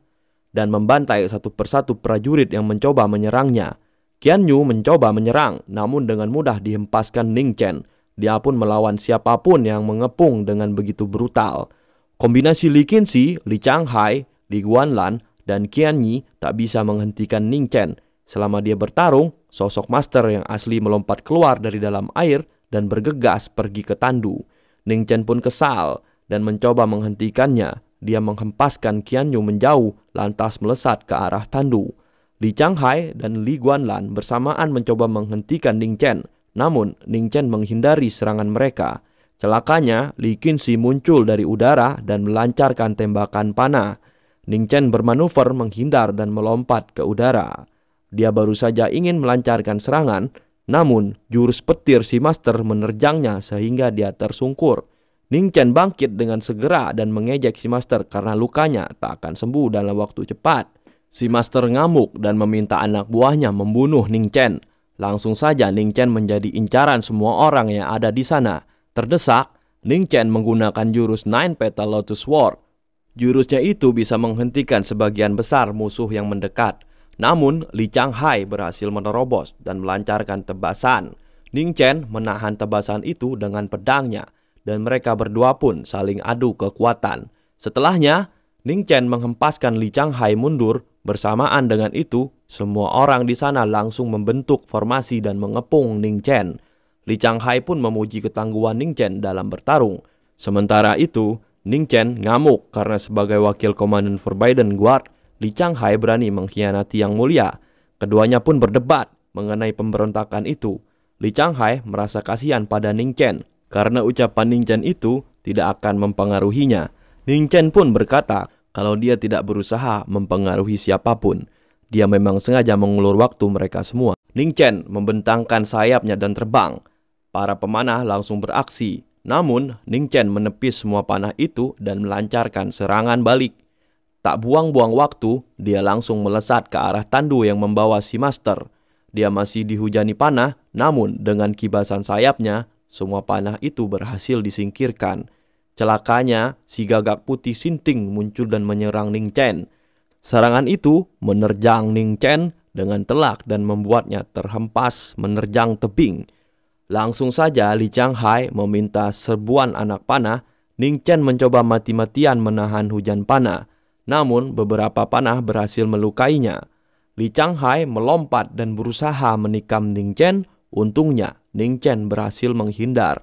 dan membantai satu persatu prajurit yang mencoba menyerangnya. Qian Yu mencoba menyerang, namun dengan mudah dihempaskan Ning Chen. Dia pun melawan siapapun yang mengepung dengan begitu brutal. Kombinasi Li Qinxi, Li Changhai, Li Guanlan, dan Qian Yi tak bisa menghentikan Ning Chen. Selama dia bertarung, sosok master yang asli melompat keluar dari dalam air dan bergegas pergi ke tandu. Ning Chen pun kesal dan mencoba menghentikannya. Dia menghempaskan Qian Yu menjauh, lantas melesat ke arah tandu. Li Changhai dan Li Guanlan bersamaan mencoba menghentikan Ning Chen, namun Ning Chen menghindari serangan mereka. Celakanya, Li Qinxi muncul dari udara dan melancarkan tembakan panah. Ning Chen bermanuver menghindar dan melompat ke udara. Dia baru saja ingin melancarkan serangan, namun jurus petir si master menerjangnya sehingga dia tersungkur. Ning Chen bangkit dengan segera dan mengejek si master karena lukanya tak akan sembuh dalam waktu cepat. Si master ngamuk dan meminta anak buahnya membunuh Ning Chen. Langsung saja Ning Chen menjadi incaran semua orang yang ada di sana. Terdesak, Ning Chen menggunakan jurus Nine Petal Lotus Sword. Jurusnya itu bisa menghentikan sebagian besar musuh yang mendekat. Namun, Li Changhai berhasil menerobos dan melancarkan tebasan. Ning Chen menahan tebasan itu dengan pedangnya, dan mereka berdua pun saling adu kekuatan. Setelahnya, Ning Chen menghempaskan Li Changhai mundur. Bersamaan dengan itu, semua orang di sana langsung membentuk formasi dan mengepung Ning Chen. Li Changhai pun memuji ketangguhan Ning Chen dalam bertarung. Sementara itu, Ning Chen ngamuk karena sebagai wakil komandan Forbidden Guard, Li Changhai berani mengkhianati Yang Mulia. Keduanya pun berdebat mengenai pemberontakan itu. Li Changhai merasa kasihan pada Ning Chen karena ucapan Ning Chen itu tidak akan mempengaruhinya. Ning Chen pun berkata kalau dia tidak berusaha mempengaruhi siapapun. Dia memang sengaja mengulur waktu mereka semua. Ning Chen membentangkan sayapnya dan terbang. Para pemanah langsung beraksi. Namun, Ning Chen menepis semua panah itu dan melancarkan serangan balik. Tak buang-buang waktu, dia langsung melesat ke arah tandu yang membawa si master. Dia masih dihujani panah, namun dengan kibasan sayapnya, semua panah itu berhasil disingkirkan. Celakanya, si gagak putih Sinting muncul dan menyerang Ning Chen. Serangan itu menerjang Ning Chen dengan telak dan membuatnya terhempas menerjang tebing. Langsung saja Li Changhai meminta serbuan anak panah. Ning Chen mencoba mati-matian menahan hujan panah. Namun beberapa panah berhasil melukainya. Li Changhai melompat dan berusaha menikam Ning Chen. Untungnya Ning Chen berhasil menghindar.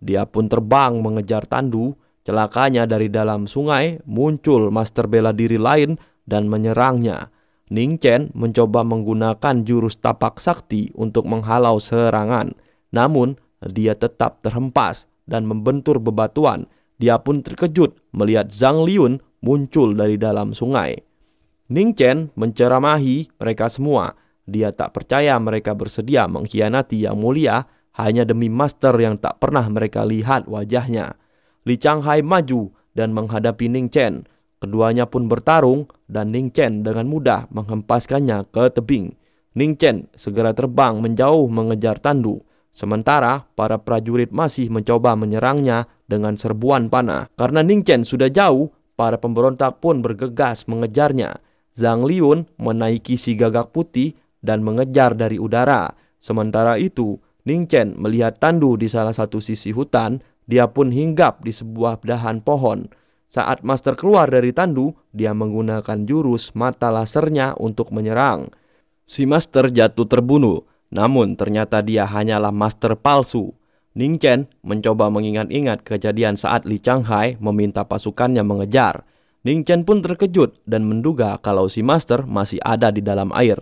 Dia pun terbang mengejar tandu. Celakanya dari dalam sungai muncul master bela diri lain dan menyerangnya. Ning Chen mencoba menggunakan jurus tapak sakti untuk menghalau serangan. Namun dia tetap terhempas dan membentur bebatuan. Dia pun terkejut melihat Zhang Liun muncul dari dalam sungai. Ning Chen menceramahi mereka semua. Dia tak percaya mereka bersedia mengkhianati Yang Mulia hanya demi master yang tak pernah mereka lihat wajahnya. Li Changhai maju dan menghadapi Ning Chen. Keduanya pun bertarung dan Ning Chen dengan mudah menghempaskannya ke tebing. Ning Chen segera terbang menjauh mengejar tandu. Sementara para prajurit masih mencoba menyerangnya dengan serbuan panah. Karena Ning Chen sudah jauh, para pemberontak pun bergegas mengejarnya. Zhang Liun menaiki si gagak putih dan mengejar dari udara. Sementara itu, Ning Chen melihat tandu di salah satu sisi hutan. Dia pun hinggap di sebuah dahan pohon. Saat master keluar dari tandu, dia menggunakan jurus mata lasernya untuk menyerang. Si master jatuh terbunuh, namun ternyata dia hanyalah master palsu. Ning Chen mencoba mengingat-ingat kejadian saat Li Changhai meminta pasukannya mengejar. Ning Chen pun terkejut dan menduga kalau si master masih ada di dalam air.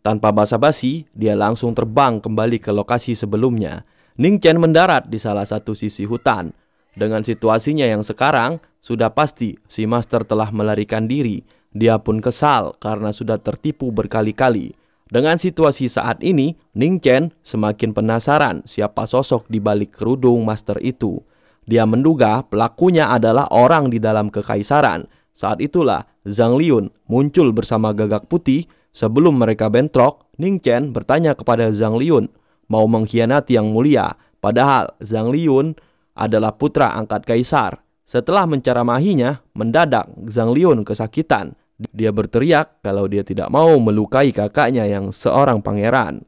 Tanpa basa-basi, dia langsung terbang kembali ke lokasi sebelumnya. Ning Chen mendarat di salah satu sisi hutan. Dengan situasinya yang sekarang, sudah pasti si Master telah melarikan diri. Dia pun kesal karena sudah tertipu berkali-kali. Dengan situasi saat ini, Ning Chen semakin penasaran siapa sosok di balik kerudung Master itu. Dia menduga pelakunya adalah orang di dalam kekaisaran. Saat itulah Zhang Liun muncul bersama Gagak Putih. Sebelum mereka bentrok, Ning Chen bertanya kepada Zhang Liun mau mengkhianati yang mulia. Padahal Zhang Liun adalah putra angkat kaisar. Setelah menceramahinya, mendadak Zhang Liun kesakitan. Dia berteriak kalau dia tidak mau melukai kakaknya yang seorang pangeran.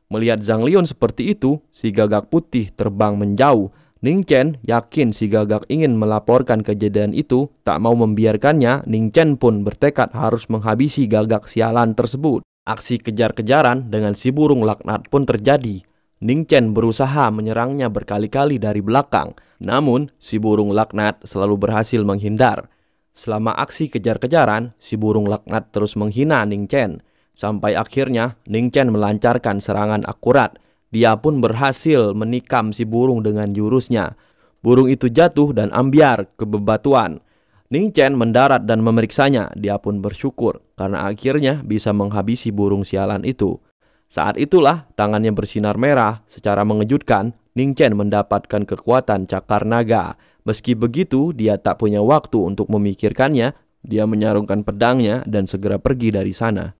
Melihat Zhang Liun seperti itu, si Gagak Putih terbang menjauh. Ning Chen yakin si Gagak ingin melaporkan kejadian itu, tak mau membiarkannya. Ning Chen pun bertekad harus menghabisi Gagak sialan tersebut. Aksi kejar-kejaran dengan si burung laknat pun terjadi. Ning Chen berusaha menyerangnya berkali-kali dari belakang, namun si burung laknat selalu berhasil menghindar. Selama aksi kejar-kejaran, si burung laknat terus menghina Ning Chen. Sampai akhirnya Ning Chen melancarkan serangan akurat. Dia pun berhasil menikam si burung dengan jurusnya. Burung itu jatuh dan ambyar ke bebatuan. Ning Chen mendarat dan memeriksanya. Dia pun bersyukur karena akhirnya bisa menghabisi burung sialan itu. Saat itulah tangannya bersinar merah. Secara mengejutkan, Ning Chen mendapatkan kekuatan cakar naga. Meski begitu, dia tak punya waktu untuk memikirkannya. Dia menyarungkan pedangnya dan segera pergi dari sana.